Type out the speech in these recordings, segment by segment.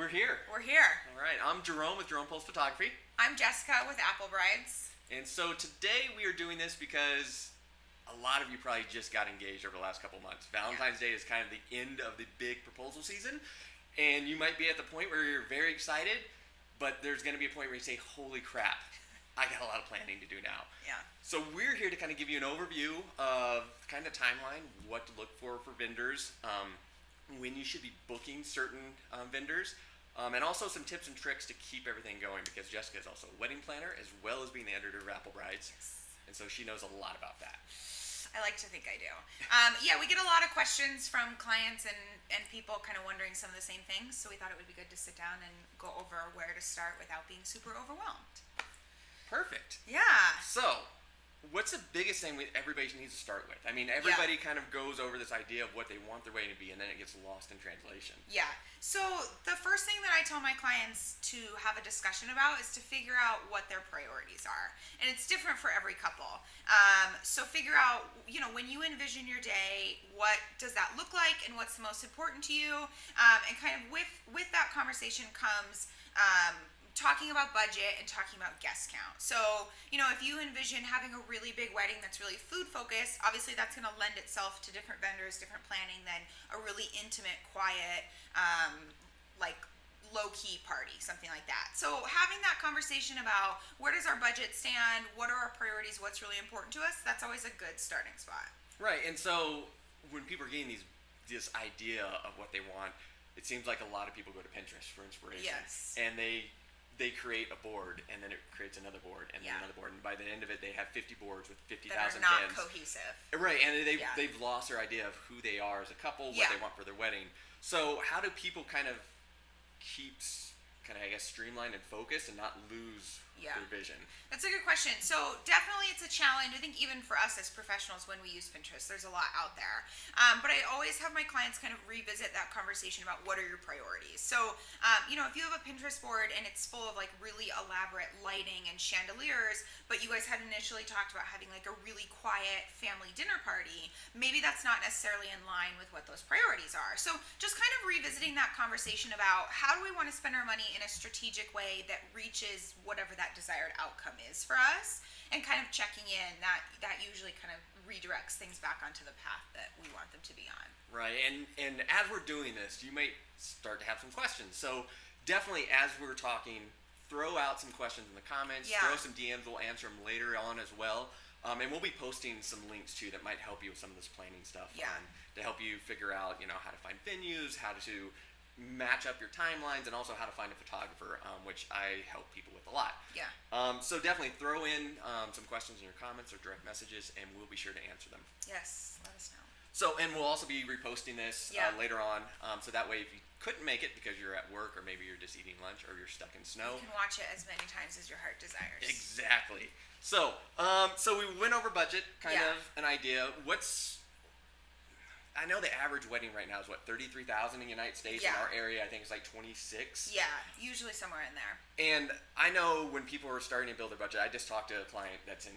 We're here. We're here. All right. I'm Jerome with Jerome Pollos Photography. I'm Jessica with Apple Brides. And so today we are doing this because a lot of you probably just got engaged over the last couple months. Valentine's Day is kind of the end of the big proposal season. And you might be at the point where you're very excited, but there's going to be a point where you say, holy crap, I got a lot of planning to do now. Yeah. So we're here to kind of give you an overview of kind of timeline, what to look for vendors, when you should be booking certain vendors, and also some tips and tricks to keep everything going, because Jessica is also a wedding planner as well as being the editor of Apple Brides. Yes. And so she knows a lot about that. I like to think I do. We get a lot of questions from clients and people kind of wondering some of the same things, so we thought it would be good to sit down and go over where to start without being super overwhelmed. Perfect. Yeah. So, what's the biggest thing everybody needs to start with? I mean, everybody kind of goes over this idea of what they want their wedding to be, and then it gets lost in translation. Yeah. So the first thing that I tell my clients to have a discussion about is to figure out what their priorities are. And it's different for every couple. So figure out, when you envision your day, what does that look like and what's the most important to you? And kind of with that conversation comes talking about budget and talking about guest count. So, if you envision having a really big wedding that's really food focused, obviously that's going to lend itself to different vendors, different planning than a really intimate, quiet, low-key party, something like that. So having that conversation about where does our budget stand, what are our priorities, what's really important to us, that's always a good starting spot. Right, and so when people are getting this idea of what they want, it seems like a lot of people go to Pinterest for inspiration. Yes. And they create a board, and then it creates another board, and then another board, and by the end of it, they have 50 boards with 50,000 pins. That are not cohesive. Right, and they've lost their idea of who they are as a couple, what they want for their wedding. So how do people kind of keep, streamlined and focused and not lose their vision? That's a good question. So definitely it's a challenge. I think even for us as professionals when we use Pinterest, there's a lot out there. But I always have my clients kind of revisit that conversation about what are your priorities. So, if you have a Pinterest board and it's full of like really elaborate lighting and chandeliers, but you guys had initially talked about having like a really quiet family dinner party, maybe that's not necessarily in line with what those priorities are. So just kind of revisiting that conversation about how do we want to spend our money in a strategic way that reaches whatever that desired outcome is for us, and kind of checking in, that usually kind of redirects things back onto the path that we want them to be on. Right, and as we're doing this, you might start to have some questions. So definitely, as we're talking, throw out some questions in the comments, throw some DMs, we'll answer them later on as well. And we'll be posting some links too that might help you with some of this planning stuff, to help you figure out, how to find venues, how to match up your timelines, and also how to find a photographer, which I help people with a lot. Yeah. So definitely throw in some questions in your comments or direct messages, and we'll be sure to answer them. Yes, let us know. So, and we'll also be reposting this later on, so that way if you couldn't make it because you're at work or maybe you're just eating lunch or you're stuck in snow, you can watch it as many times as your heart desires. Exactly. So, so we went over budget, kind of an idea. I know the average wedding right now is what, 33,000 in the United States. In our area, I think it's like 26. Yeah, usually somewhere in there. And I know when people are starting to build their budget, I just talked to a client that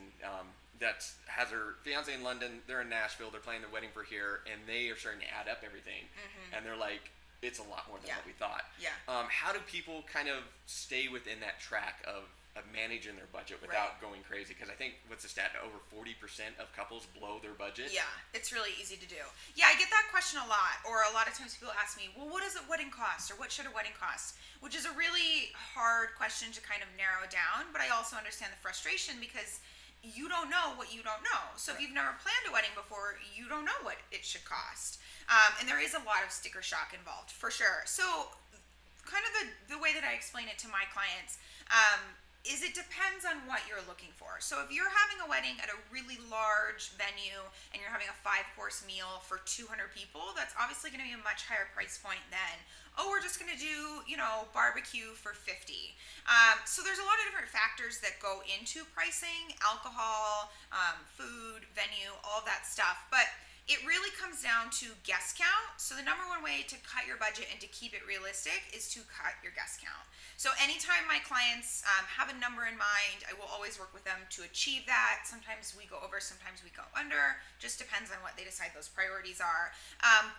has her fiance in London. They're in Nashville. They're planning the wedding for here, and they are starting to add up everything. Mm-hmm. And they're like, it's a lot more than what we thought. Yeah. How do people kind of stay within that track of managing their budget without going crazy? Because I think, what's the stat, over 40% of couples blow their budget? Yeah, it's really easy to do. Yeah, I get that question a lot, or a lot of times people ask me, well, what does a wedding cost, or what should a wedding cost? Which is a really hard question to kind of narrow down, but I also understand the frustration because you don't know what you don't know. So if you've never planned a wedding before, you don't know what it should cost. And there is a lot of sticker shock involved, for sure. So kind of the way that I explain it to my clients, is it depends on what you're looking for. So if you're having a wedding at a really large venue and you're having a 5-course meal for 200 people, that's obviously going to be a much higher price point than, we're just going to do, barbecue for 50. So there's a lot of different factors that go into pricing: alcohol, food, venue, all that stuff. But It really comes down to guest count. So the number one way to cut your budget and to keep it realistic is to cut your guest count. So anytime my clients have a number in mind, I will always work with them to achieve that. Sometimes we go over, sometimes we go under. Just depends on what they decide those priorities are.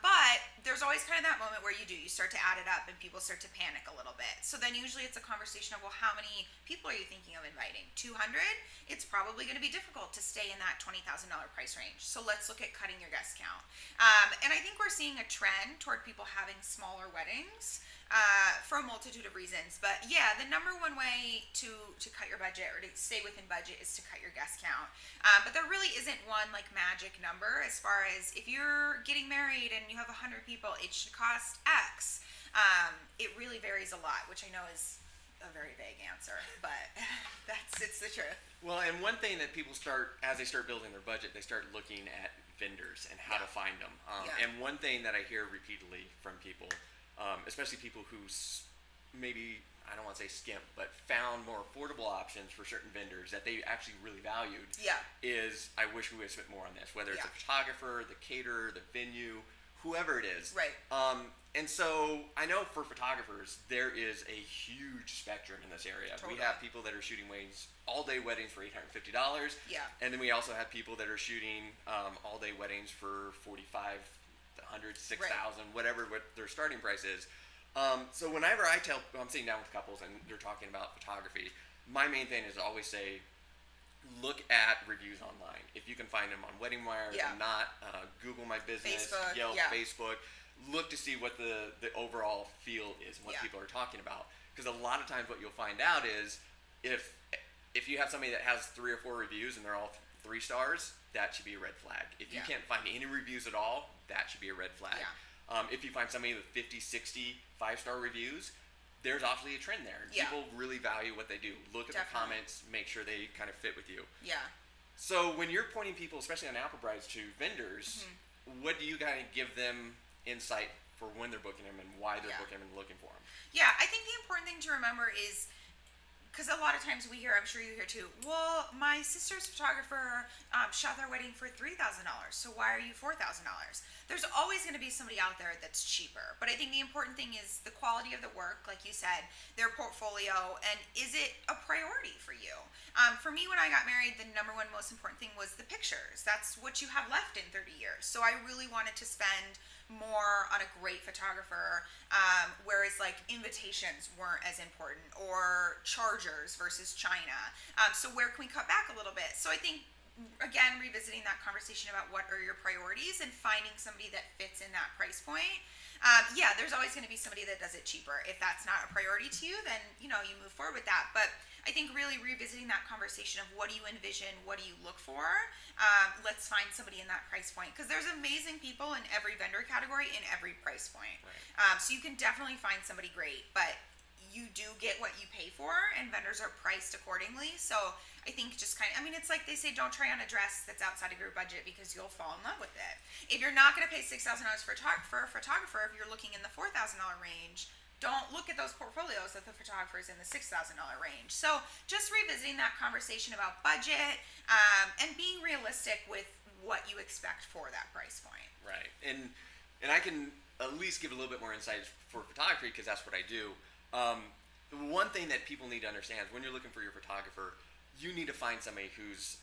But there's always kind of that moment where you start to add it up and people start to panic a little bit. So then usually it's a conversation of, well, how many people are you thinking of inviting? 200? It's probably going to be difficult to stay in that $20,000 price range. So let's look at cutting your guest count. And I think we're seeing a trend toward people having smaller weddings for a multitude of reasons. But yeah, the number one way to cut your budget or to stay within budget is to cut your guest count. But there really isn't one like magic number as far as if you're getting married and you have 100 people, it should cost X. It really varies a lot, which I know is a very vague answer, but it's the truth. Well, and one thing that people as they start building their budget, they start looking at vendors and how to find them. And one thing that I hear repeatedly from people, especially people who maybe, I don't want to say skimp, but found more affordable options for certain vendors that they actually really valued, is I wish we would have spent more on this, whether it's a photographer, the caterer, the venue, whoever it is. Right. And so I know for photographers, there is a huge spectrum in this area. Totally. We have people that are shooting all-day weddings for $850. Yeah. And then we also have people that are shooting all-day weddings for $4,500, $6,000, whatever what their starting price is. So whenever I'm sitting down with couples and they're talking about photography, my main thing is to always say, look at reviews online. If you can find them on Wedding Wire, if not, Google My Business, Facebook, Yelp, Facebook. Look to see what the overall feel is and what people are talking about. Because a lot of times what you'll find out is if you have somebody that has 3 or 4 reviews and they're all 3 stars, that should be a red flag. If you can't find any reviews at all, that should be a red flag. If you find somebody with 50, 60 5-star reviews, there's obviously a trend there. People really value what they do. Look at the comments, make sure they kind of fit with you. So when you're pointing people, especially on Apple Brides, to vendors, what do you kind of give them insight for when they're booking them and why they're booking them and looking for them? Yeah, I think the important thing to remember is, because a lot of times we hear, I'm sure you hear too, well, my sister's photographer shot their wedding for $3,000, so why are you $4,000? There's always going to be somebody out there that's cheaper. But I think the important thing is the quality of the work, like you said, their portfolio, and is it a priority for you? For me, when I got married, the number one most important thing was the pictures. That's what you have left in 30 years. So I really wanted to spend more on a great photographer, whereas like invitations weren't as important, or chargers versus China. So where can we cut back a little bit? So I think, again, revisiting that conversation about what are your priorities and finding somebody that fits in that price point. There's always going to be somebody that does it cheaper. If that's not a priority to you, then you move forward with that. But I think really revisiting that conversation of what do you envision, what do you look for, let's find somebody in that price point, because there's amazing people in every vendor category in every price point. So you can definitely find somebody great, but you do get what you pay for, and vendors are priced accordingly. So I think just it's like they say, don't try on a dress that's outside of your budget because you'll fall in love with it. If you're not going to pay $6,000 for a photographer, if you're looking in the $4,000 range, don't look at those portfolios that the photographer is in the $6,000 range. So just revisiting that conversation about budget and being realistic with what you expect for that price point. Right. And I can at least give a little bit more insight for photography, because that's what I do. One thing that people need to understand is when you're looking for your photographer, you need to find somebody whose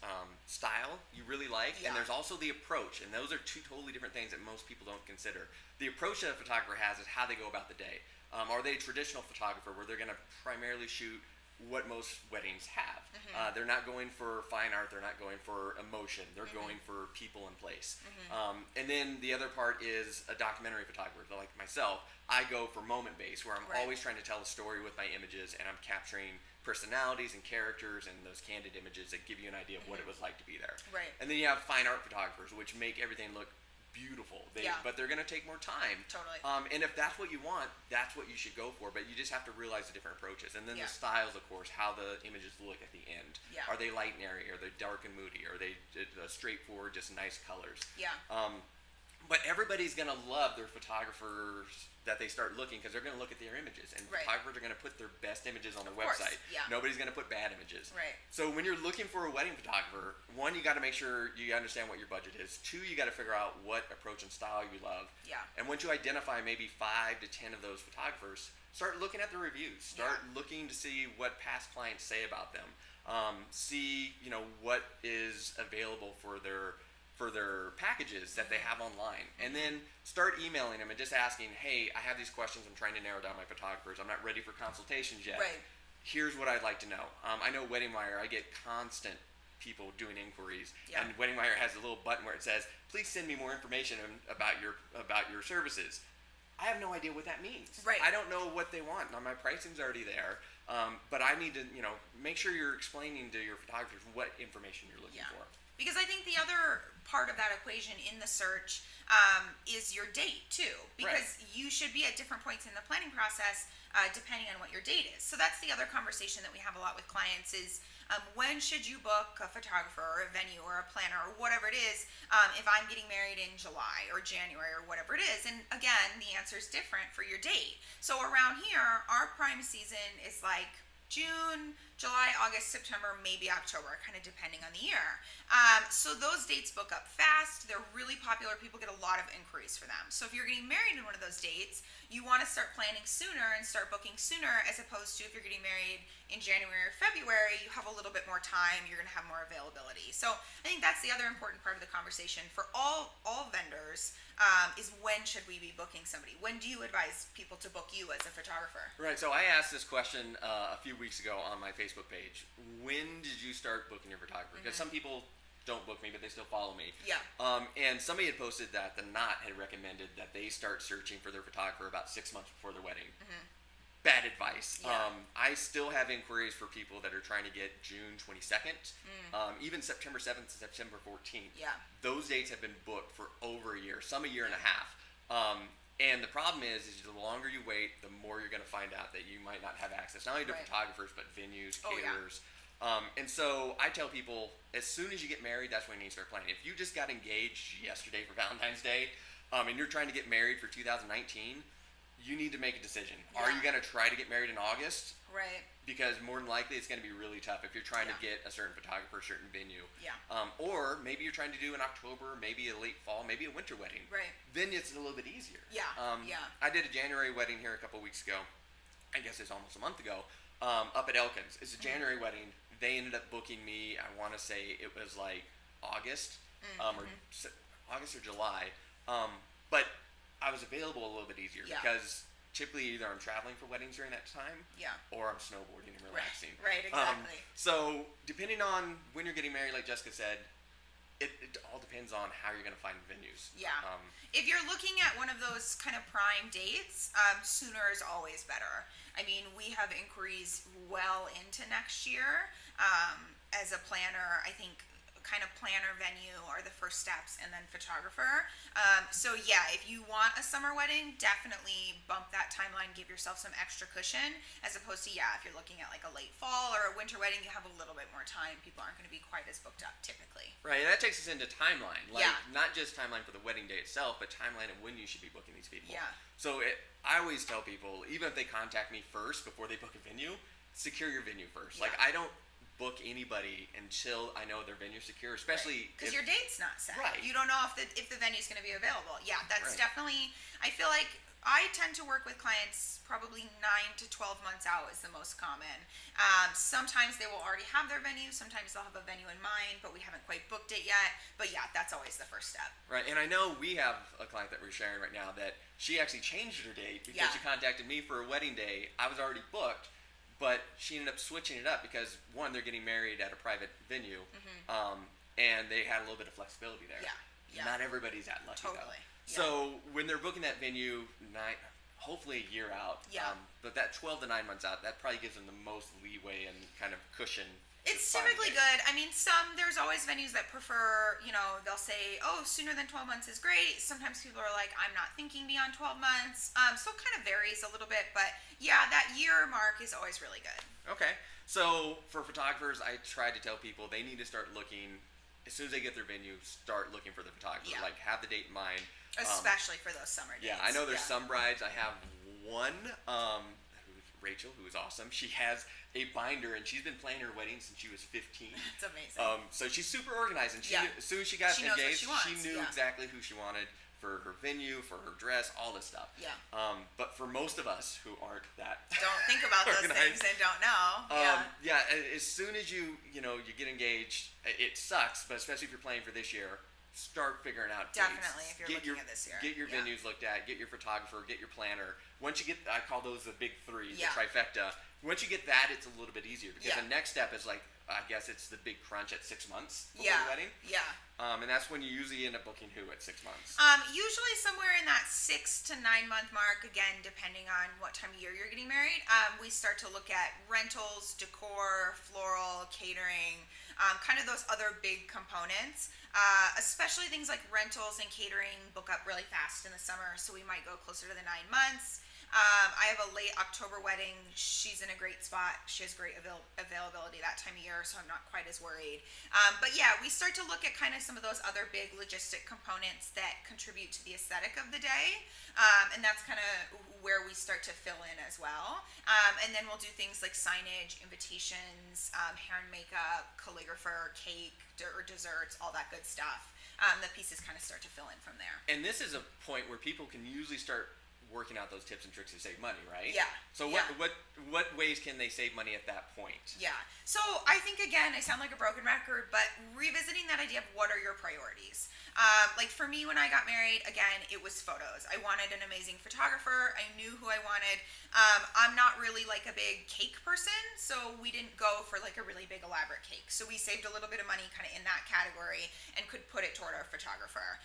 style you really like, and there's also the approach, and those are 2 totally different things that most people don't consider. The approach that a photographer has is how they go about the day. Are they a traditional photographer where they're going to primarily shoot what most weddings have? They're not going for fine art, they're not going for emotion, they're going for people and place. And then the other part is a documentary photographer, like myself. I go for moment based, where I'm always trying to tell a story with my images, and I'm capturing personalities and characters and those candid images that give you an idea of what it was like to be there. And then you have fine art photographers, which make everything look beautiful, but they're going to take more time. Totally. And if that's what you want, that's what you should go for. But you just have to realize the different approaches. And then the styles, of course, how the images look at the end. Are they light and airy? Are they dark and moody? Are they straightforward, just nice colors? But everybody's going to love their photographers that they start looking, because they're going to look at their images, and photographers are going to put their best images on their website. Yeah. Nobody's going to put bad images. Right. So when you're looking for a wedding photographer, one, you got to make sure you understand what your budget is. Two, you got to figure out what approach and style you love. Yeah. And once you identify maybe 5 to 10 of those photographers, start looking at the reviews. Start looking to see what past clients say about them. See, what is available for their packages that they have online, and then start emailing them and just asking, hey, I have these questions, I'm trying to narrow down my photographers, I'm not ready for consultations yet. Right. Here's what I'd like to know. I know Wedding Wire, I get constant people doing inquiries, and Wedding Wire has a little button where it says, please send me more information about your services. I have no idea what that means. Right. I don't know what they want. Now, my pricing's already there, but I need to, make sure you're explaining to your photographers what information you're looking for. Because I think the other part of that equation in the search is your date too. Because you should be at different points in the planning process depending on what your date is. So that's the other conversation that we have a lot with clients is when should you book a photographer or a venue or a planner or whatever it is if I'm getting married in July or January or whatever it is. And again, the answer is different for your date. So around here, our prime season is like June, July, August, September, maybe October, kind of depending on the year. So those dates book up fast. They're really popular. People get a lot of inquiries for them. So if you're getting married in one of those dates, you want to start planning sooner and start booking sooner, as opposed to if you're getting married in January or February, you have a little bit more time, you're going to have more availability. So I think that's the other important part of the conversation for all vendors is when should we be booking somebody? When do you advise people to book you as a photographer? Right, so I asked this question a few weeks ago on my Facebook page. When did you start booking your photographer? Because some people don't book me, but they still follow me. Yeah. And somebody had posted that the Knot had recommended that they start searching for their photographer about 6 months before their wedding. Bad advice. Yeah. I still have inquiries for people that are trying to get June 22nd, even September 7th to September 14th. Yeah. Those dates have been booked for over a year, some a year and a half. And the problem is the longer you wait, the more you're going to find out that you might not have access, not only to photographers, but venues, caterers. And so I tell people, as soon as you get married, that's when you need to start planning. If you just got engaged yesterday for Valentine's Day, and you're trying to get married for 2019, you need to make a decision. Are you going to try to get married in August? Right. Because more than likely it's going to be really tough if you're trying to get a certain photographer, a certain venue. Yeah. Or maybe you're trying to do in October, maybe a late fall, maybe a winter wedding. Right. Then it's a little bit easier. Yeah. I did a January wedding here a couple weeks ago. I guess it's almost a month ago. Up at Elkins. It's a January wedding. They ended up booking me, I want to say it was like August, or August or July. But I was available a little bit easier because typically either I'm traveling for weddings during that time, or I'm snowboarding and relaxing. Right, exactly. So depending on when you're getting married, like Jessica said, it all depends on how you're going to find venues. Yeah. If you're looking at one of those kind of prime dates, sooner is always better. I mean, we have inquiries well into next year. As a planner, I think kind of planner, venue are the first steps, and then photographer. So yeah, if you want a summer wedding, definitely bump that timeline, give yourself some extra cushion, as opposed to, if you're looking at like a late fall or a winter wedding, you have a little bit more time. People aren't going to be quite as booked up typically. Right, and that takes us into timeline. Like, not just timeline for the wedding day itself, but timeline of when you should be booking these people. Yeah. So I always tell people, even if they contact me first before they book a venue, secure your venue first. Like, I don't book anybody until I know their venue secure, especially because your date's not set. Right. You don't know if the venue's going to be available. Yeah, that's definitely. I feel like I tend to work with clients probably 9 to 12 months out is the most common. Sometimes they will already have their venue. Sometimes they'll have a venue in mind, but we haven't quite booked it yet. But yeah, that's always the first step. Right, and I know we have a client that we're sharing right now that she actually changed her date because she contacted me for a wedding day. I was already booked. But she ended up switching it up because, one, they're getting married at a private venue, and they had a little bit of flexibility there. Yeah. Not everybody's that lucky, though. Yeah. So when they're booking that venue, hopefully a year out, but that 12 to 9 months out, that probably gives them the most leeway and kind of cushion. It's typically good. I mean, there's always venues that prefer, they'll say, sooner than 12 months is great. Sometimes people are like, I'm not thinking beyond 12 months. So it kind of varies a little bit, but yeah, that year mark is always really good. Okay. So for photographers, I try to tell people they need to start looking, as soon as they get their venue, start looking for the photographer. Yeah. Like, have the date in mind. Especially for those summer dates. Yeah, I know there's some brides. I have one, Rachel, who is awesome. She has a binder, and she's been planning her wedding since she was 15. That's amazing. So she's super organized, and as soon as she got engaged, she knew exactly who she wanted for her venue, for her dress, all this stuff. Yeah. But for most of us who aren't that don't think about those things and don't know. As soon as you get engaged, it sucks, but especially if you're planning for this year, start figuring out definitely dates. If you're looking at this year. Get your venues looked at, get your photographer, get your planner. Once you get, I call those the big three, the trifecta. Once you get that, it's a little bit easier because the next step is like, I guess it's the big crunch at 6 months before the wedding. Yeah. And that's when you usually end up booking who at 6 months? Usually somewhere in that 6 to 9 month mark, again, depending on what time of year you're getting married. We start to look at rentals, decor, floral, catering, kind of those other big components. Especially things like rentals and catering book up really fast in the summer, so we might go closer to the 9 months. I have a late October wedding. She's in a great spot. She has great availability that time of year, so I'm not quite as worried. But yeah, we start to look at kind of some of those other big logistic components that contribute to the aesthetic of the day. And that's kind of where we start to fill in as well. And then we'll do things like signage, invitations, hair and makeup, calligrapher, cake, or desserts, all that good stuff. The pieces kind of start to fill in from there. And this is a point where people can usually start working out those tips and tricks to save money, right? Yeah. So what ways can they save money at that point? Yeah. So I think, again, I sound like a broken record, but revisiting that idea of what are your priorities. Like for me, when I got married, again, it was photos. I wanted an amazing photographer. I knew who I wanted. I'm not really like a big cake person, so we didn't go for like a really big elaborate cake. So we saved a little bit of money kind of in that category and could put it toward our photographer.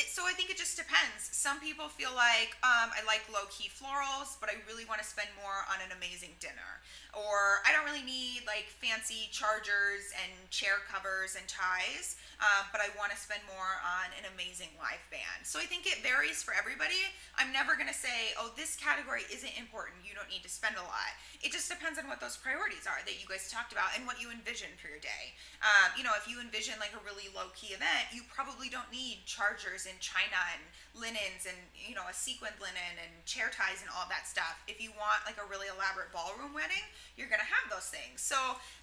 So I think it just depends. Some people feel like I like low-key florals, but I really want to spend more on an amazing dinner. Or I don't really need like fancy chargers and chair covers and ties, but I want to spend more on an amazing live band. So I think it varies for everybody. I'm never going to say, oh, this category isn't important, you don't need to spend a lot. It just depends on what those priorities are that you guys talked about and what you envision for your day. If you envision like a really low-key event, you probably don't need chargers and china and linens and a sequined linen and chair ties and all that stuff. If you want like a really elaborate ballroom wedding, you're going to have those things. So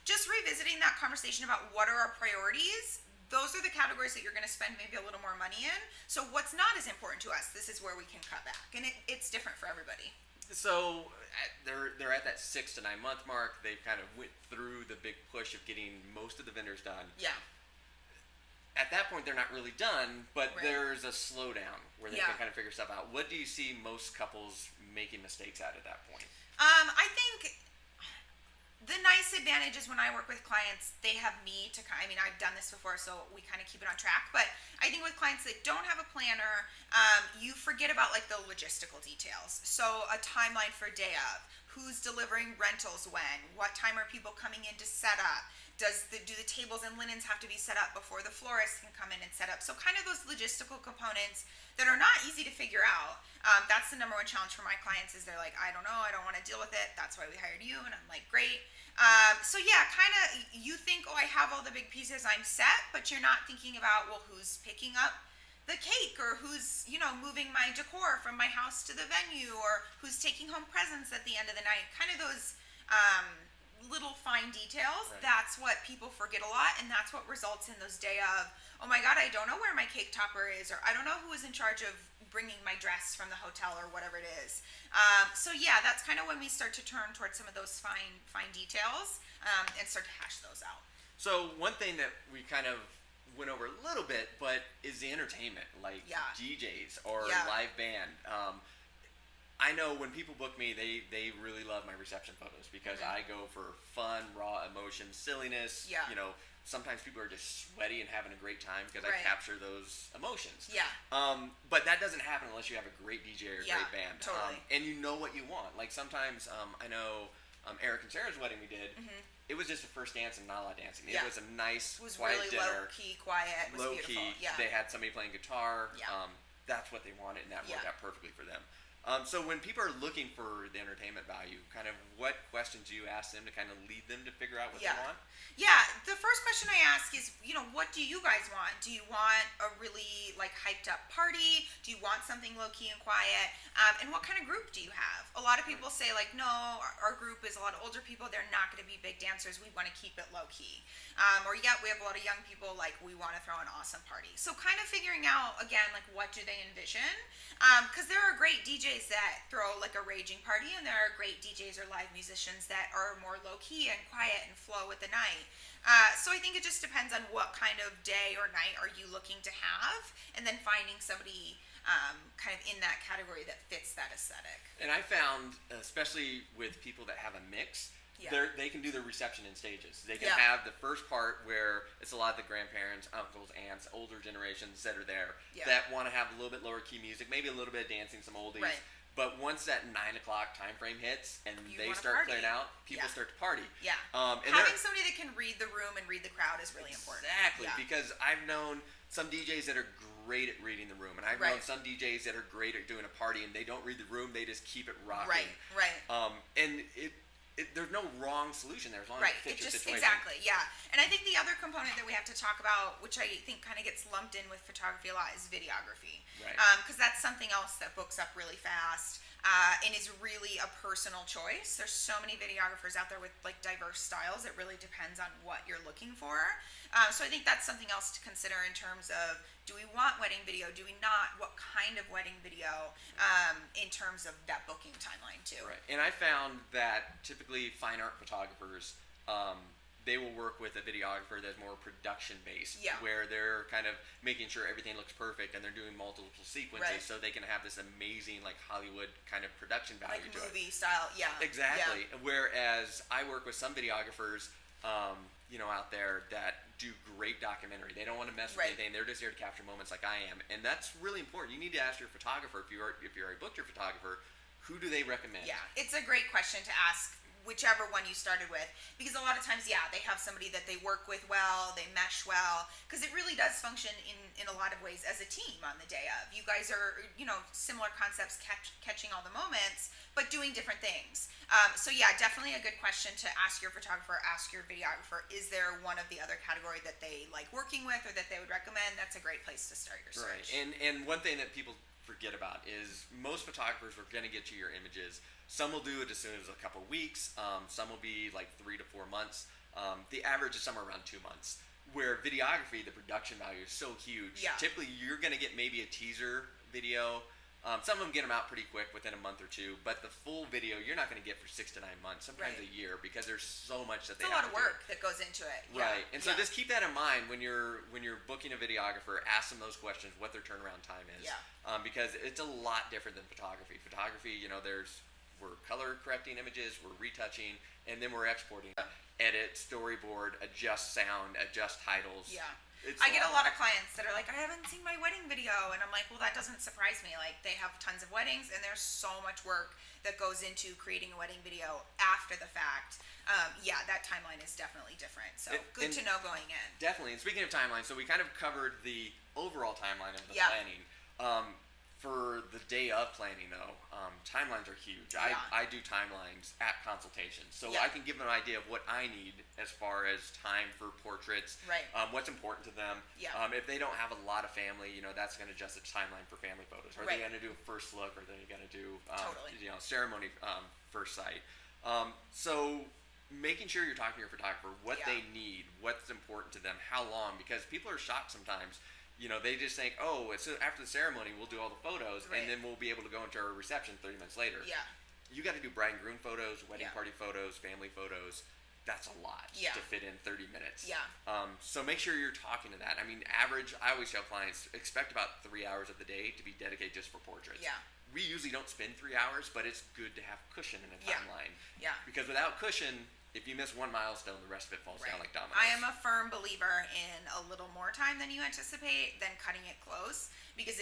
just revisiting that conversation about what are our priorities, those are the categories that you're going to spend maybe a little more money in. So what's not as important to us, this is where we can cut back. And it's different for everybody. So they're at that 6 to 9 month mark. They've kind of went through the big push of getting most of the vendors done. Yeah. At that point, they're not really done, but there's a slowdown where they can kind of figure stuff out. What do you see most couples making mistakes at that point? I think the nice advantage is when I work with clients, they have me to I've done this before, so we kind of keep it on track. But I think with clients that don't have a planner, you forget about like the logistical details. So a timeline for day of, who's delivering rentals when, what time are people coming in to set up? Do the tables and linens have to be set up before the florist can come in and set up? So kind of those logistical components that are not easy to figure out. That's the number one challenge for my clients is they're like, I don't know, I don't want to deal with it. That's why we hired you. And I'm like, great. So yeah, kind of you think, oh, I have all the big pieces, I'm set, but you're not thinking about, well, who's picking up the cake or who's, moving my decor from my house to the venue or who's taking home presents at the end of the night. Kind of those little fine details. Right. That's what people forget a lot, and that's what results in those day of, oh my God, I don't know where my cake topper is, or I don't know who is in charge of bringing my dress from the hotel or whatever it is. So yeah, that's kind of when we start to turn towards some of those fine details and start to hash those out. So one thing that we kind of went over a little bit, but is the entertainment, like DJs or live band. I know when people book me, they really love my reception photos because I go for fun, raw emotion, silliness. Yeah. Sometimes people are just sweaty and having a great time because I capture those emotions. Yeah. But that doesn't happen unless you have a great DJ or a great band. Totally. And you know what you want. Like sometimes I know Eric and Sarah's wedding we did. Mm-hmm. It was just a first dance and not a lot of dancing. Yeah. It was a nice, quiet really dinner. Low-key, quiet. It was beautiful. Low-key. Yeah. They had somebody playing guitar. Yeah. That's what they wanted, and that worked out perfectly for them. So when people are looking for the entertainment value, kind of what questions do you ask them to kind of lead them to figure out what they want? Yeah, the first question I ask is, what do you guys want? Do you want a really like hyped up party? Do you want something low key and quiet? And what kind of group do you have? A lot of people say like, no, our group is a lot of older people. They're not going to be big dancers. We want to keep it low key. Or yeah, we have a lot of young people. Like we want to throw an awesome party. So kind of figuring out again, like what do they envision? Because there are great DJs that throw like a raging party, and there are great DJs or live musicians that are more low key and quiet and flow with the night. So I think it just depends on what kind of day or night are you looking to have, and then finding somebody kind of in that category that fits that aesthetic. And I found, especially with people that have a mix, they can do the reception in stages. They can have the first part where it's a lot of the grandparents, uncles, aunts, older generations that are there that want to have a little bit lower key music, maybe a little bit of dancing, some oldies. Right. But once that 9 o'clock time frame hits and they party. start clearing out, people start to party. Yeah. And having somebody that can read the room and read the crowd is really important. Exactly, because I've known some DJs that are great at reading the room, and I've known some DJs that are great at doing a party and they don't read the room; they just keep it rocking. Right. And there's no wrong solution there as long as it fits your situation. Exactly, yeah. And I think the other component that we have to talk about, which I think kind of gets lumped in with photography a lot, is videography. Right. Because that's something else that books up really fast. And is really a personal choice. There's so many videographers out there with like diverse styles. It really depends on what you're looking for. So I think that's something else to consider in terms of, do we want wedding video? Do we not? What kind of wedding video? In terms of that booking timeline too. Right. And I found that typically fine art photographers, they will work with a videographer that's more production based, where they're kind of making sure everything looks perfect and they're doing multiple sequences so they can have this amazing like Hollywood kind of production value like to it. Movie style, Exactly. Yeah. Whereas I work with some videographers, out there that do great documentary. They don't want to mess with anything. They're just here to capture moments like I am, and that's really important. You need to ask your photographer if you already booked your photographer, who do they recommend? Yeah, it's a great question to ask. Whichever one you started with, because a lot of times, they have somebody that they work with well, they mesh well, because it really does function in a lot of ways as a team on the day of. You guys are, similar concepts, catching all the moments, but doing different things. So definitely a good question to ask your photographer, ask your videographer, is there one of the other category that they like working with or that they would recommend? That's a great place to start your search. Right, and one thing that people forget about is most photographers are going to get you your images. Some will do it as soon as a couple weeks. Some will be like 3 to 4 months. The average is somewhere around 2 months. Where videography, the production value is so huge. Yeah. Typically, you're going to get maybe a teaser video. Some of them get them out pretty quick, within a month or two. But the full video, you're not going to get for 6 to 9 months, sometimes a year, because there's so much that they have to do. It's a lot of work that goes into it. Right. And so just keep that in mind when you're booking a videographer. Ask them those questions, what their turnaround time is. Yeah. Because it's a lot different than photography. Photography, we're color correcting images, we're retouching, and then we're exporting. Edit, storyboard, adjust sound, adjust titles. Yeah. I get a lot of clients that are like, I haven't seen my wedding video, and I'm like, well, that doesn't surprise me. Like, they have tons of weddings, and there's so much work that goes into creating a wedding video after the fact. That timeline is definitely different. So good to know going in. Definitely. And speaking of timeline, so we kind of covered the overall timeline of the planning. For the day of planning, though, timelines are huge. I do timelines at consultations, so I can give them an idea of what I need as far as time for portraits, what's important to them. If they don't have a lot of family, that's going to adjust the timeline for family photos. Are they going to do a first look, or are they going to do ceremony first sight? So making sure you're talking to your photographer, what they need, what's important to them, how long, because people are shocked sometimes. They just think, it's after the ceremony, we'll do all the photos, and then we'll be able to go into our reception 30 minutes later. Yeah. You got to do bride and groom photos, wedding party photos, family photos. That's a lot to fit in 30 minutes. Yeah. So make sure you're talking to that. I mean, average, I always tell clients, expect about 3 hours of the day to be dedicated just for portraits. Yeah. We usually don't spend 3 hours, but it's good to have cushion in a timeline. Yeah. Because without cushion, if you miss one milestone, the rest of it falls down like dominoes. I am a firm believer in a little more time than you anticipate than cutting it close, because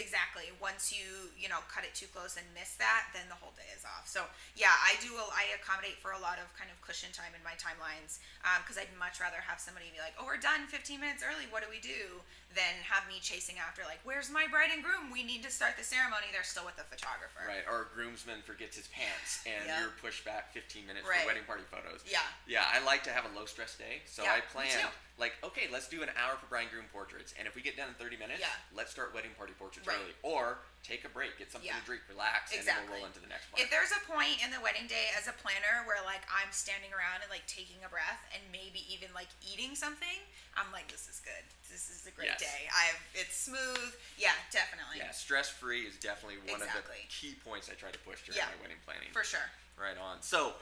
once you cut it too close and miss that, then the whole day is off. So I accommodate for a lot of kind of cushion time in my timelines, because I'd much rather have somebody be like, we're done 15 minutes early, what do we do, than have me chasing after like, where's my bride and groom, we need to start the ceremony, they're still with the photographer. Right. Or a groomsman forgets his pants and you're pushed back 15 minutes for wedding party photos. Yeah. Yeah, I like to have a low stress day, so Yeah, I me too. planned like, okay, let's do an hour for bride and groom portraits, and if we get done in 30 minutes, Yeah. let's start wedding party portraits Right. early, or take a break, get something Yeah. to drink, relax, and then we'll Exactly. roll into the next part. If there's a point in the wedding day as a planner where like I'm standing around and like taking a breath and maybe even like eating something, I'm like, this is good. This is a great Yes. day. It's smooth. Yeah, definitely. Yeah, stress free is definitely one of the Exactly. key points I try to push during Yeah. my wedding planning. For sure. Right on. So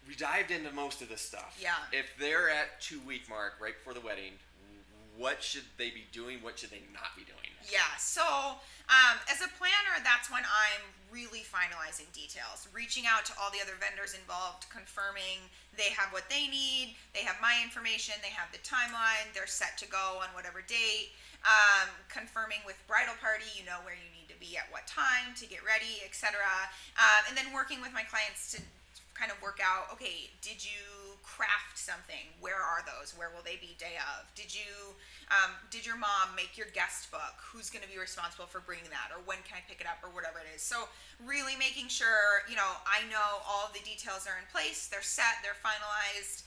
we dived into most of this stuff. Yeah. If they're at 2-week mark right before the wedding, what should they be doing? What should they not be doing? Yeah, so as a planner, that's when I'm really finalizing details, reaching out to all the other vendors involved, confirming they have what they need, they have my information, they have the timeline, they're set to go on whatever date, confirming with bridal party, you know where you need to be at what time to get ready, etc. And then working with my clients to kind of work out, okay, did you craft something? Where are those? Where will they be day of? Did your mom make your guest book? Who's going to be responsible for bringing that? Or when can I pick it up? Or whatever it is. So really making sure, I know all of the details are in place. They're set. They're finalized.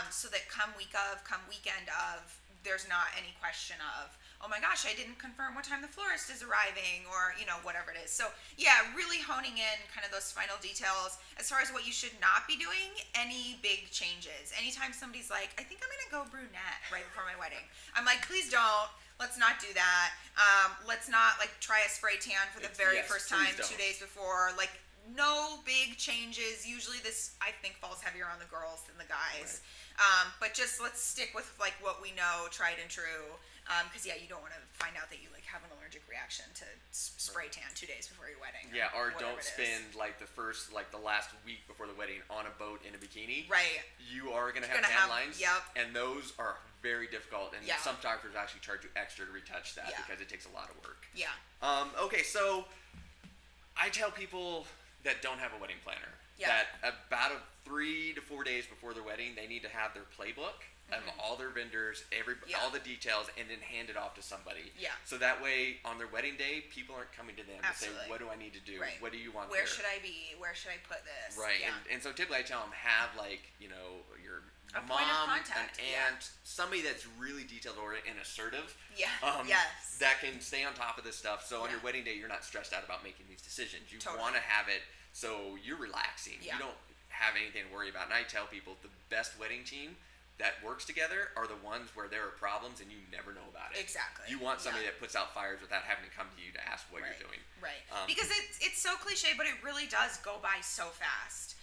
So that come week of, come weekend of, there's not any question of, oh my gosh, I didn't confirm what time the florist is arriving, or whatever it is. So yeah, really honing in kind of those final details. As far as what you should not be doing, any big changes. Anytime somebody's like, I think I'm gonna go brunette right before my wedding, I'm like, please don't. Let's not do that. Let's not like try a spray tan for the very Yes, first time please 2 don't. days before. Like no big changes. Usually this I think falls heavier on the girls than the guys. Right. But just let's stick with like what we know, tried and true. Because you don't want to find out that you like have an allergic reaction to spray tan 2 days before your wedding. Yeah, or whatever don't it is. spend like the last week before the wedding on a boat in a bikini. Right. You are going to have Gonna tan have- lines. yep. And those are very difficult, and Yeah. some photographers actually charge you extra to retouch that Yeah. because it takes a lot of work. Yeah. Okay, so I tell people that don't have a wedding planner Yeah. that about 3 to 4 days before their wedding, they need to have their playbook of all their vendors, Yeah. all the details, and then hand it off to somebody. Yeah. So that way, on their wedding day, people aren't coming to them Absolutely. to say, "What do I need to do? Right. What do you want?" Where here?" should I be? Where should I put this? Right. Yeah. And so typically I tell them have your A point of mom, contact, an yeah. aunt, somebody that's really detailed oriented and assertive. Yeah. Yes. That can stay on top of this stuff. So on Yeah. your wedding day, you're not stressed out about making these decisions. You Totally. want to have it so you're relaxing. Yeah. You don't have anything to worry about. And I tell people the best wedding team that works together are the ones where there are problems and you never know about it. Exactly. You want somebody Yeah. that puts out fires without having to come to you to ask what Right. you're doing. Right. Um, Because it's so cliche, but it really does go by so fast.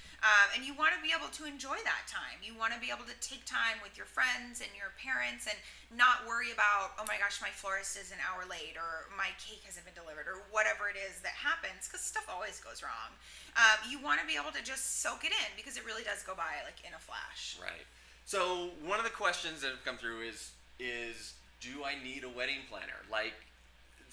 And you want to be able to enjoy that time. You want to be able to take time with your friends and your parents and not worry about, oh my gosh, my florist is an hour late or my cake hasn't been delivered or whatever it is that happens, because stuff always goes wrong. You want to be able to just soak it in because it really does go by like in a flash. Right. So one of the questions that have come through is do I need a wedding planner? Like,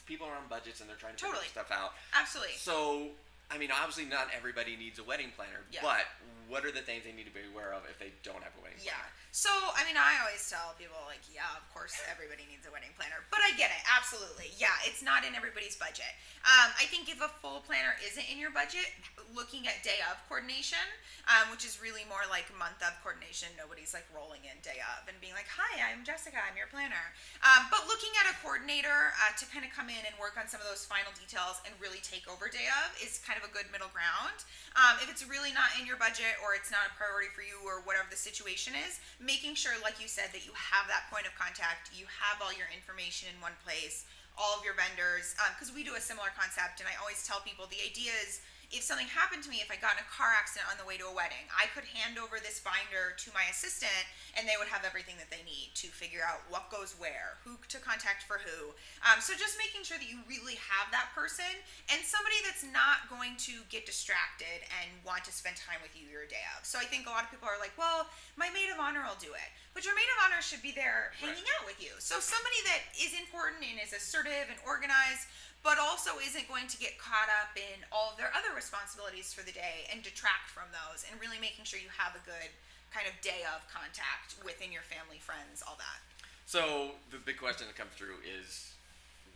people are on budgets and they're trying to Totally. figure stuff out. Absolutely. So, I mean, obviously not everybody needs a wedding planner, Yeah. but what are the things they need to be aware of if they don't have a wedding Yeah. planner? So, I mean, I always tell people, like, yeah, of course, everybody needs a wedding planner. But I get it. Absolutely. Yeah, it's not in everybody's budget. I think if a full planner isn't in your budget, looking at day of coordination, which is really more like month of coordination, nobody's like rolling in day of and being like, hi, I'm Jessica, I'm your planner. But looking at a coordinator to kind of come in and work on some of those final details and really take over day of is kind of a good middle ground. If it's really not in your budget or it's not a priority for you or whatever the situation is, making sure, like you said, that you have that point of contact, you have all your information in one place, all of your vendors, because we do a similar concept, and I always tell people the idea is if something happened to me, if I got in a car accident on the way to a wedding, I could hand over this binder to my assistant and they would have everything that they need to figure out what goes where, who to contact for who. So just making sure that you really have that person and somebody that's not going to get distracted and want to spend time with you your day of. So I think a lot of people are like, well, my maid of honor will do it. But your maid of honor should be there hanging out with you. So somebody that is important and is assertive and organized, but also isn't going to get caught up in all of their other responsibilities for the day and detract from those, and really making sure you have a good kind of day of contact within your family, friends, all that. So the big question that comes through is,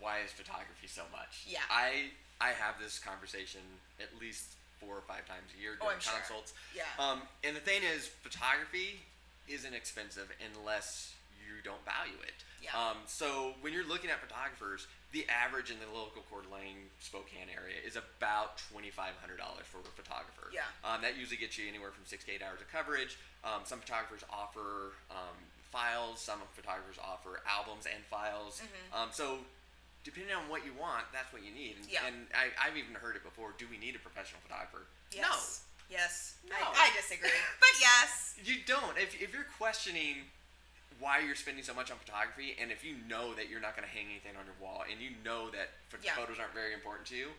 why is photography so much? Yeah. I have this conversation at least 4 or 5 times a year Oh, doing I'm sure. consults. Yeah. And the thing is, photography isn't expensive unless you don't value it. Yeah. So when you're looking at photographers, the average in the local Coeur d'Alene, Spokane area is about $2,500 for a photographer. Yeah. That usually gets you anywhere from 6 to 8 hours of coverage. Some photographers offer files. Some photographers offer albums and files. So depending on what you want, that's what you need. And I've even heard it before. Do we need a professional photographer? Yes. No. Yes. No. I disagree. But yes. You don't. If you're questioning why you're spending so much on photography, and if you know that you're not going to hang anything on your wall, and you know that photos aren't very important to you,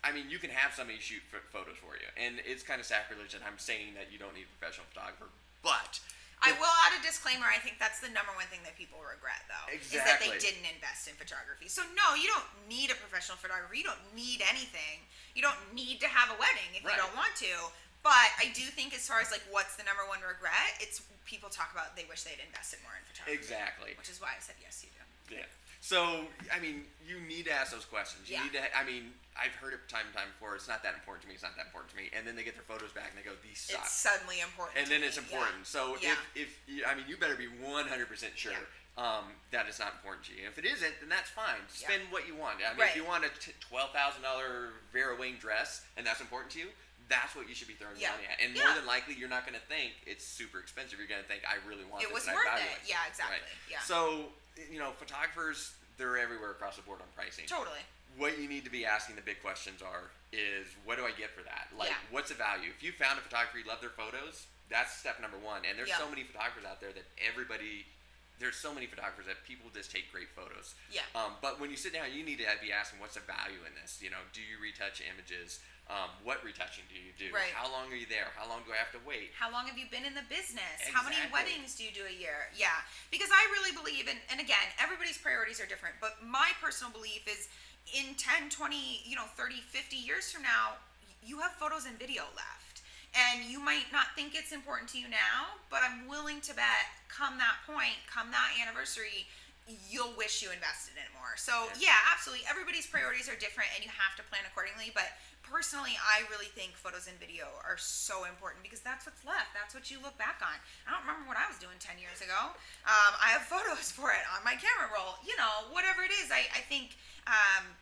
I mean, you can have somebody shoot photos for you. And it's kind of sacrilege that I'm saying that you don't need a professional photographer. But I will add a disclaimer. I think that's the number one thing that people regret, though. Exactly. Is that they didn't invest in photography. So, no, you don't need a professional photographer. You don't need anything. You don't need to have a wedding if you don't want to. But I do think as far as, like, what's the number one regret, it's people talk about they wish they'd invested more in photography. Exactly. Which is why I said yes, you do. Yeah. So, I mean, you need to ask those questions. You need to, I mean, I've heard it time and time before, it's not that important to me, it's not that important to me. And then they get their photos back and they go, these suck. It's suddenly important. And then it's important. So, if I mean, you better be 100% sure that it's not important to you. And if it isn't, then that's fine. Spend what you want. I mean, if you want a $12,000 Vera Wang dress and that's important to you, that's what you should be throwing money at. And more than likely, you're not going to think it's super expensive. You're going to think, I really want this. It was and worth I value it. Yeah, exactly. Right? Yeah. So, you know, photographers, they're everywhere across the board on pricing. Totally. What you need to be asking the big questions is what do I get for that? Like, what's the value? If you found a photographer, you love their photos, that's step number one. And there's so many photographers out there that there's so many photographers that people just take great photos. Yeah. But when you sit down, you need to be asking, what's the value in this? You know, do you retouch images? What retouching do you do? Right. How long are you there? How long do I have to wait? How long have you been in the business? Exactly. How many weddings do you do a year? Yeah. Because I really believe, and again, everybody's priorities are different, but my personal belief is in 10, 20, 30, 50 years from now, you have photos and video left. And you might not think it's important to you now, but I'm willing to bet come that point, come that anniversary, you'll wish you invested in it more. So yeah, absolutely. Everybody's priorities are different and you have to plan accordingly. But personally, I really think photos and video are so important because that's what's left. That's what you look back on. I don't remember what I was doing 10 years ago. I have photos for it on my camera roll. You know, whatever it is, I think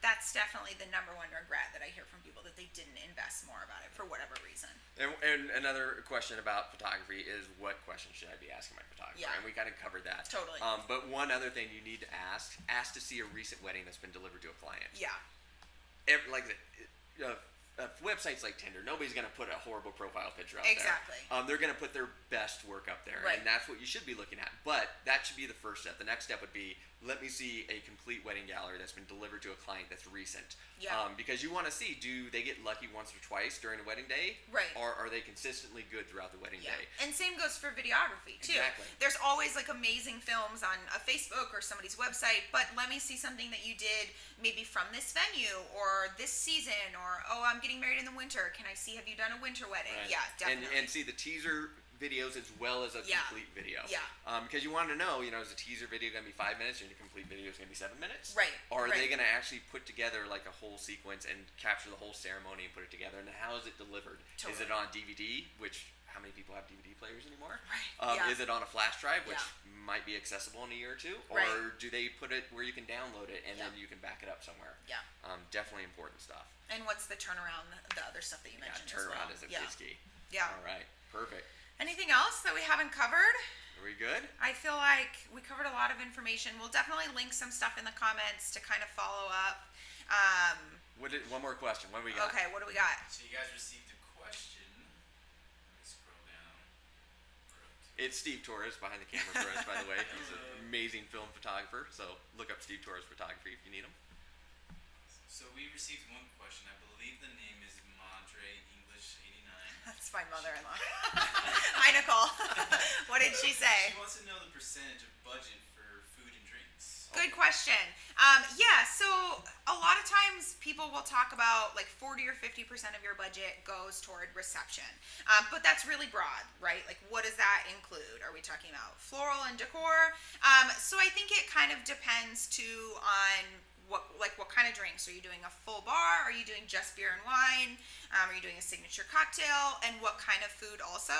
that's definitely the number one regret that I hear from people, that they didn't invest more about it for whatever reason. And another question about photography is, what questions should I be asking my photographer? Yeah. And we kind of covered that. Totally. But one other thing you need to ask to see a recent wedding that's been delivered to a client. Yeah. Websites like Tinder, nobody's going to put a horrible profile picture up exactly. there. They're going to put their best work up there, and that's what you should be looking at. But that should be the first step. The next step would be, let me see a complete wedding gallery that's been delivered to a client that's recent. Yeah. Because you want to see, do they get lucky once or twice during the wedding day? Right. Or are they consistently good throughout the wedding day? And same goes for videography, too. Exactly. There's always, like, amazing films on a Facebook or somebody's website, but let me see something that you did maybe from this venue or this season, or, oh, I'm getting married in the winter. Can I see, have you done a winter wedding? Right. Yeah, definitely. And see the teaser videos as well as a complete video. Yeah. Because you want to know, is a teaser video going to be 5 minutes and your complete video is going to be 7 minutes? Right. Or are they going to actually put together like a whole sequence and capture the whole ceremony and put it together? And how is it delivered? Totally. Is it on DVD, which how many people have DVD players anymore? Right. Is it on a flash drive, which might be accessible in a year or two? Or do they put it where you can download it and then you can back it up somewhere? Yeah. Definitely important stuff. And what's the turnaround, the other stuff that you mentioned as well? Turnaround is key. Yeah. All right. Perfect. Anything else that we haven't covered? Are we good? I feel like we covered a lot of information. We'll definitely link some stuff in the comments to kind of follow up. One more question. What do we got? Okay, what do we got? So you guys received a question. Let me scroll down. It's Steve Torres behind the camera for us, by the way. He's an amazing film photographer. So look up Steve Torres Photography if you need him. So we received one question. I believe the name is Madre English 89. That's my mother-in-law. Hi, Nicole. What did she say? She wants to know the percentage of budget for food and drinks. Good question. So a lot of times people will talk about like 40 or 50% of your budget goes toward reception. But that's really broad, right? Like, what does that include? Are we talking about floral and decor? So I think it kind of depends too on what kind of drinks? Are you doing a full bar? Are you doing just beer and wine? Are you doing a signature cocktail? And what kind of food also?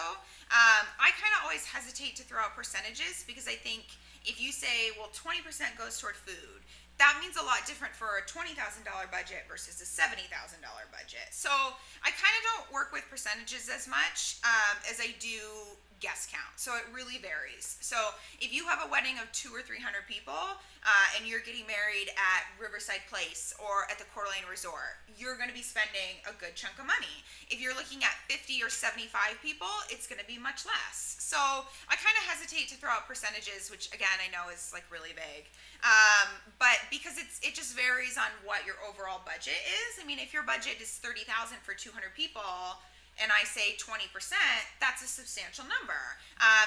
I kind of always hesitate to throw out percentages because I think if you say, well, 20% goes toward food, that means a lot different for a $20,000 budget versus a $70,000 budget. So I kind of don't work with percentages as much as I do guest count. So it really varies. So if you have a wedding of 200 or 300 people and you're getting married at Riverside Place or at the Coeur d'Alene Resort, you're going to be spending a good chunk of money. If you're looking at 50 or 75 people, it's going to be much less. So I kind of hesitate to throw out percentages, which again I know is like really vague. But because it just varies on what your overall budget is. I mean, if your budget is $30,000 for 200 people, and I say 20%, that's a substantial number.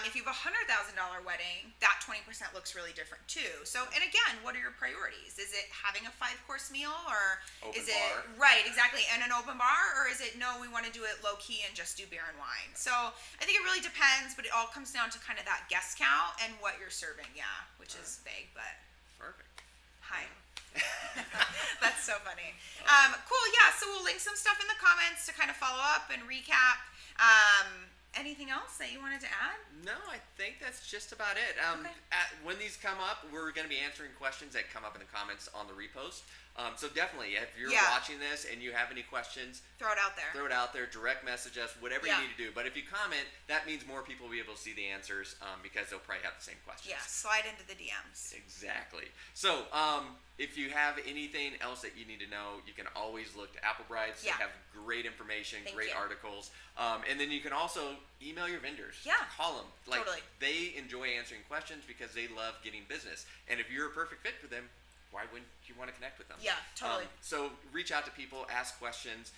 If you have a $100,000 wedding, that 20% looks really different too. So, and again, what are your priorities? Is it having a 5-course meal, or open is it bar. right, exactly, and an open bar, or is it no, we want to do it low key and just do beer and wine? So I think it really depends, but it all comes down to kind of that guest count and what you're serving. Yeah, which is vague, but Perfect. hi. That's so funny. Cool. Yeah. So we'll link some stuff in the comments to kind of follow up and recap. Anything else that you wanted to add? No, I think that's just about it. Okay. When these come up, we're going to be answering questions that come up in the comments on the repost. So definitely, if you're watching this and you have any questions, Throw it out there. throw it out there, direct message us, whatever you Yeah. need to do. But if you comment, that means more people will be able to see the answers because they'll probably have the same questions. Yeah. Slide into the DMs. Exactly. So, if you have anything else that you need to know, you can always look to Apple Brides. Yeah. They have great information, Thank great you. articles. And then you can also email your vendors. Yeah. Call them. Like, Totally. they enjoy answering questions because they love getting business. And if you're a perfect fit for them, why wouldn't you want to connect with them? Yeah. Totally. So reach out to people, ask questions,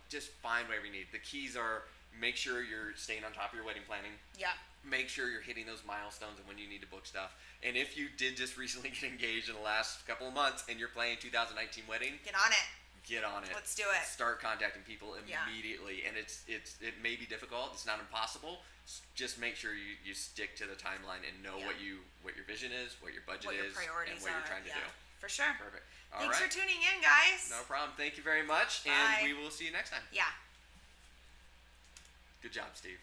just find whatever you need. The keys are make sure you're staying on top of your wedding planning. Yeah. Make sure you're hitting those milestones and when you need to book stuff. And if you did just recently get engaged in the last couple of months and you're planning 2019 wedding, Get on it. get on it. Let's do it. Start contacting people Yeah. immediately. And it may be difficult. It's not impossible. Just make sure you stick to the timeline and know Yeah. what your vision is, what your budget What your is, priorities and what are. you're trying to do. For sure. Perfect. All Thanks right. for tuning in, guys. No problem. Thank you very much. Bye. And we will see you next time. Yeah. Good job, Steve.